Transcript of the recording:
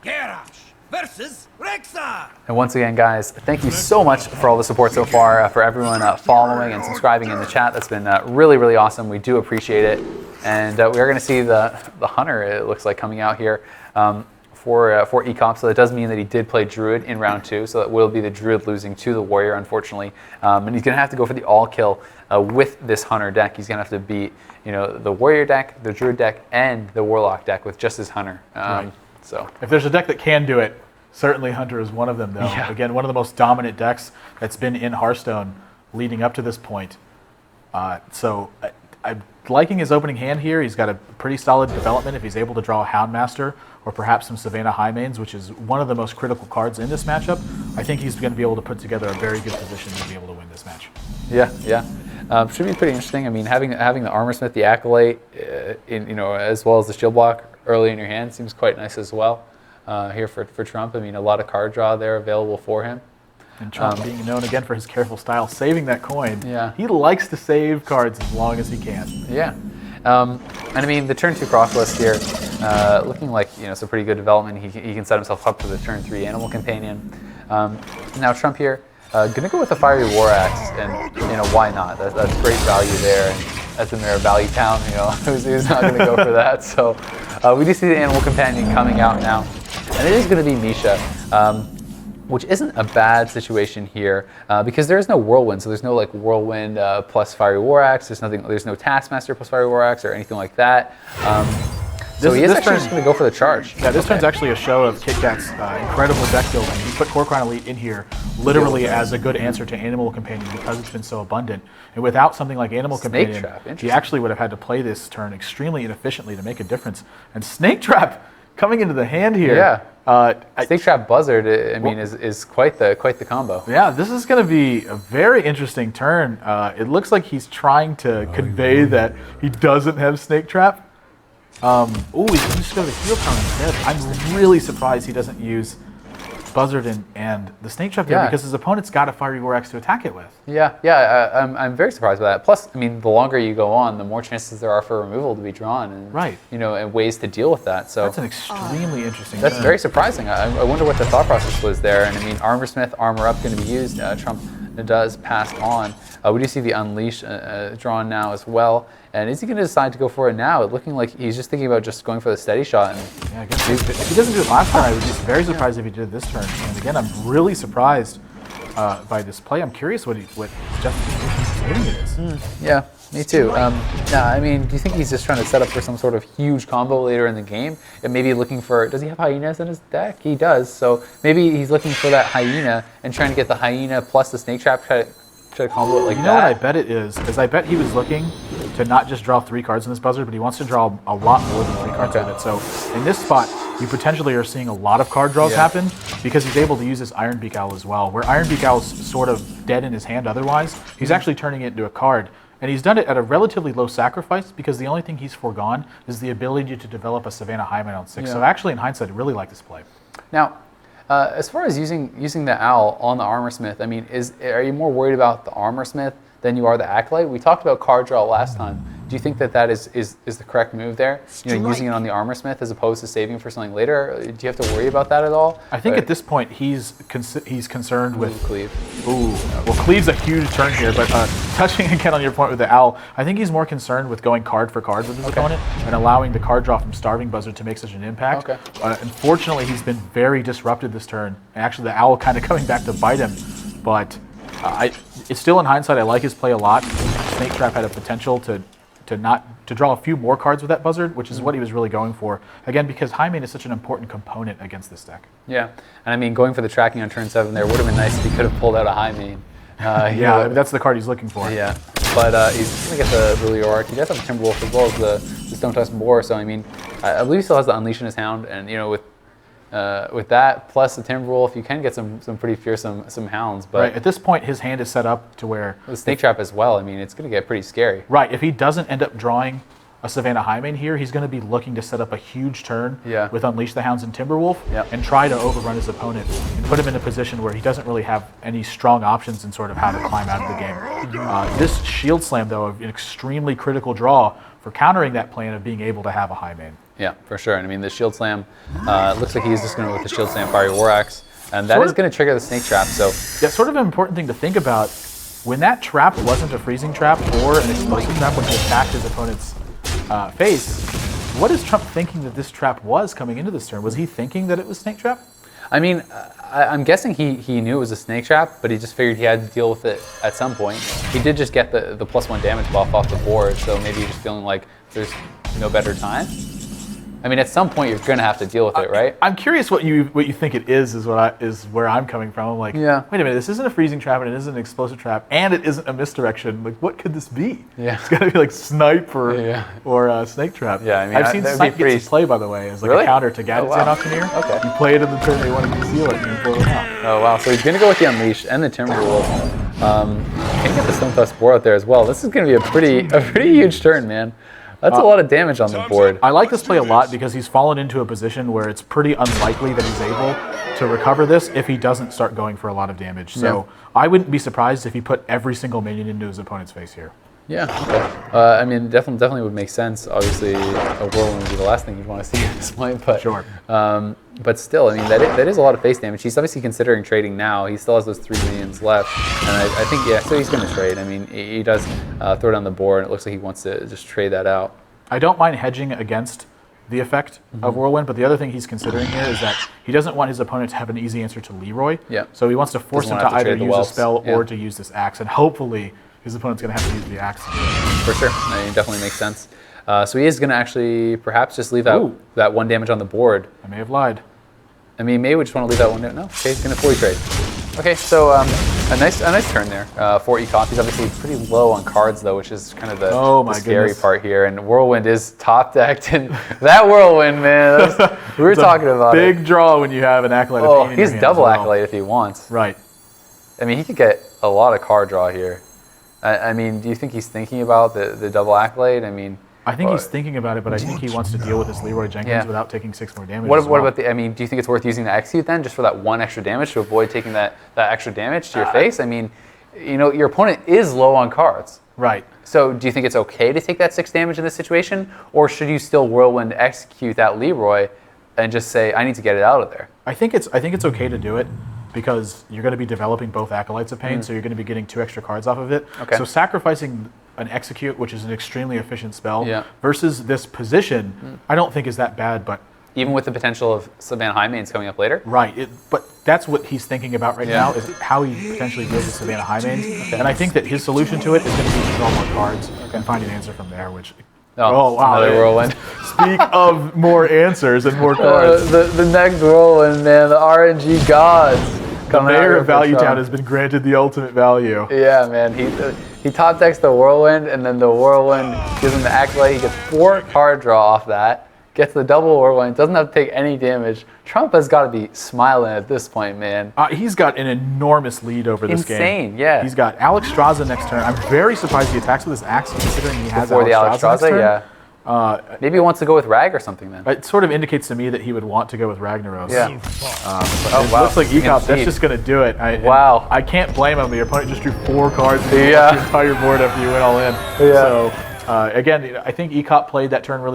Garage versus Rexar. And once again, guys, thank you so much for all the support so far, for everyone following and subscribing in the chat. That's been really, really awesome. We do appreciate it. And we are going to see the Hunter, it looks like, coming out here for Ek0p. So that does mean that he did play Druid in round 2. So that will be the Druid losing to the Warrior, unfortunately. And he's going to have to go for the all kill with this Hunter deck. He's going to have to beat the Warrior deck, the Druid deck, and the Warlock deck with just his Hunter. Right. So if there's a deck that can do it, certainly Hunter is one of them, though. Yeah. Again, one of the most dominant decks that's been in Hearthstone leading up to this point. So I'm liking his opening hand here. He's got a pretty solid development if he's able to draw a Houndmaster or perhaps some Savannah Highmanes, which is one of the most critical cards in this matchup. I think he's going to be able to put together a very good position to be able to win this match. Yeah. Should be pretty interesting. I mean, having the Armorsmith, the Acolyte, as well as the Shield Block early in your hand seems quite nice as well. Here for Trump, I mean, a lot of card draw there available for him. And Trump being known again for his careful style, saving that coin. Yeah. He likes to save cards as long as he can. Yeah. And I mean, the turn 2 cross list here, looking like some pretty good development. He can set himself up for the turn 3 Animal Companion. Now Trump here, gonna go with the Fiery War Axe, and why not? That's great value there. And that's in their value town. Who's not gonna go for that? So we do see the Animal Companion coming out now, and it is gonna be Misha. Which isn't a bad situation here because there is no Whirlwind, so there's no like Whirlwind plus Fiery War Axe. There's no Taskmaster plus Fiery War Axe or anything like that. So he is actually just going to go for the charge. Yeah, this turn's actually a show of KitKat's incredible deck building. He put Core Crown Elite in here literally as a good answer to Animal Companion because it's been so abundant. And without something like Animal Companion, he actually would have had to play this turn extremely inefficiently to make a difference. And Snake Trap coming into the hand here. Yeah. Snake Trap Buzzard, is quite the combo. Yeah, this is going to be a very interesting turn. It looks like he's trying to convey that he doesn't have Snake Trap. He's going to just go to the Heal Power instead. I'm really surprised he doesn't use Buzzard and the Snake Trap there because his opponent's got a Fiery War Axe to attack it with. I'm very surprised by that. Plus, I mean, the longer you go on, the more chances there are for removal to be drawn, and and ways to deal with that. So that's an extremely interesting. That's turn. very surprising. I wonder what the thought process was there. And I mean, Armorsmith, Armor Up, going to be used. Trump does pass on. We do see the Unleash drawn now as well. And is he going to decide to go for it now? Looking like he's just thinking about just going for the steady shot. And yeah, I guess if he doesn't do it last turn, I would be very surprised if he did this turn. And again, I'm really surprised by this play. I'm curious what justification for saving it is. Yeah, me too. I mean, do you think he's just trying to set up for some sort of huge combo later in the game? And maybe looking for, does he have Hyenas in his deck? He does. So maybe he's looking for that Hyena and trying to get the Hyena plus the Snake Trap, try to combo it like that. You know what I bet it is I bet he was looking to not just draw 3 cards in this Buzzard, but he wants to draw a lot more than 3 cards with it. So in this spot, you potentially are seeing a lot of card draws happen because he's able to use this Ironbeak Owl as well. Where Ironbeak Owl's sort of dead in his hand otherwise, he's actually turning it into a card. And he's done it at a relatively low sacrifice because the only thing he's foregone is the ability to develop a Savannah Highmane on 6. So actually, in hindsight, I really like this play. Now, as far as using the Owl on the Armorsmith, I mean, are you more worried about the Armorsmith than you are the Acolyte? We talked about card draw last time. Do you think that is the correct move there? Using it on the Armorsmith as opposed to saving for something later? Do you have to worry about that at all? I think at this point he's concerned with Cleave. Well, Cleave's a huge turn here, but touching again on your point with the Owl, I think he's more concerned with going card for card with his opponent and allowing the card draw from Starving Buzzard to make such an impact. Unfortunately, he's been very disrupted this turn. And actually, the Owl kind of coming back to bite him, but it's still in hindsight. I like his play a lot. Snake Trap had a potential to draw a few more cards with that Buzzard, which is what he was really going for. Again, because Highmane is such an important component against this deck. Yeah, and I mean, going for the tracking on turn 7 there would have been nice if he could have pulled out a Highmane. That's the card he's looking for. Yeah, but he's going to get the Leoric. He does have the Timberwolf as well as the Stone Tusk Boar. So I mean, I believe he still has the Unleash in his Hound, and with that plus the Timberwolf, you can get some pretty fearsome hounds. But at this point, his hand is set up to where the Snake Trap as well. I mean, it's going to get pretty scary. Right. If he doesn't end up drawing a Savannah Highmane here, he's going to be looking to set up a huge turn with Unleash the Hounds and Timberwolf and try to overrun his opponent and put him in a position where he doesn't really have any strong options in sort of how to climb out of the game. This Shield Slam, though, an extremely critical draw for countering that plan of being able to have a Highmane. Yeah, for sure. And I mean, the Shield Slam, looks like he's just going to with the Shield Slam Fiery War Axe. And that is going to trigger the Snake Trap. So that's sort of an important thing to think about. When that trap wasn't a freezing trap or an explosive trap when he attacked his opponent's face, what is Trump thinking that this trap was coming into this turn? Was he thinking that it was Snake Trap? I mean, I'm guessing he knew it was a Snake Trap, but he just figured he had to deal with it at some point. He did just get the +1 damage buff off the board, so maybe he's just feeling like there's no better time. I mean, at some point you're gonna have to deal with it, right? I'm curious what you think it is where I'm coming from. I'm like, yeah. Wait a minute, this isn't a freezing trap and it isn't an explosive trap and it isn't a misdirection. Like, what could this be? Yeah. It's gotta be like Snipe or Snake Trap. Yeah, I mean, I've seen Snipe get to play, by the way, as like a counter to Gadget's Auctioneer. Okay. You play it in the turn they want to conceal it and you pull it out. Oh wow, so he's gonna go with the Unleash and the Timberwolf. Can get the Stone Thrust Boar out there as well. This is gonna be a pretty huge turn, man. That's a lot of damage on the board. I like this play a lot because he's fallen into a position where it's pretty unlikely that he's able to recover this if he doesn't start going for a lot of damage. So I wouldn't be surprised if he put every single minion into his opponent's face here. Yeah, okay. I mean, definitely would make sense. Obviously, a Whirlwind would be the last thing you'd want to see at this point. But, sure. But still, I mean, that is a lot of face damage. He's obviously considering trading now. He still has those 3 minions left. And I think, yeah, so he's going to trade. I mean, he does throw it on the board, and it looks like he wants to just trade that out. I don't mind hedging against the effect of Whirlwind, but the other thing he's considering here is that he doesn't want his opponent to have an easy answer to Leroy. Yeah. So he wants to force him to either use a spell or to use this axe, and hopefully his opponent's going to have to use the axe. For sure. I mean, it definitely makes sense. So he is going to actually perhaps just leave out that 1 damage on the board. I may have lied. I mean, maybe we just want to leave that 1 damage. No, okay, he's going to fully trade. Okay, so a nice turn there for Ek0p. He's obviously pretty low on cards though, which is kind of the scary part here. And Whirlwind is top decked, and that Whirlwind, man, we were talking about it. Big draw when you have an Acolyte of Pain in your he's hand double as well. Acolyte if he wants. Right. I mean, he could get a lot of card draw here. I mean, do you think he's thinking about the double Acolyte? I mean, I think he's thinking about it, but I think he wants to deal with this Leroy Jenkins without taking 6 more damage. What about I mean, do you think it's worth using the Execute then, just for that 1 extra damage to avoid taking that extra damage to your face? I mean, you know, your opponent is low on cards. Right. So do you think it's okay to take that 6 damage in this situation, or should you still Whirlwind execute that Leroy and just say, I need to get it out of there? I think it's okay to do it because you're going to be developing both Acolytes of Pain, so you're going to be getting 2 extra cards off of it. Okay. So sacrificing an Execute, which is an extremely efficient spell, versus this position, I don't think is that bad, but... Even with the potential of Savannah Highmanes coming up later? Right, but that's what he's thinking about right now, is how he potentially deals with Savannah Highmanes. And I think that his solution to it is going to be to draw more cards and find an answer from there, which... Oh, wow. Another Whirlwind. Speak of more answers and more cards. The next Whirlwind, man, the RNG gods. The mayor of Value Town has been granted the ultimate value. Yeah, man. He top decks the Whirlwind, and then the Whirlwind gives him the Acolyte. He gets 4 card draw off that. Gets the double Whirlwind. Doesn't have to take any damage. Trump has got to be smiling at this point, man. He's got an enormous lead over this game. Insane, yeah. He's got Alex Straza next turn. I'm very surprised he attacks with his axe, considering he has Before Alex Straza next turn. Yeah. Maybe he wants to go with Rag or something then. It sort of indicates to me that he would want to go with Ragnaros. Yeah. It looks like Ek0p, that's just going to do it. Wow. I can't blame him. Your opponent just drew 4 cards and the entire board after you went all in. Yeah. So, again, I think Ek0p played that turn really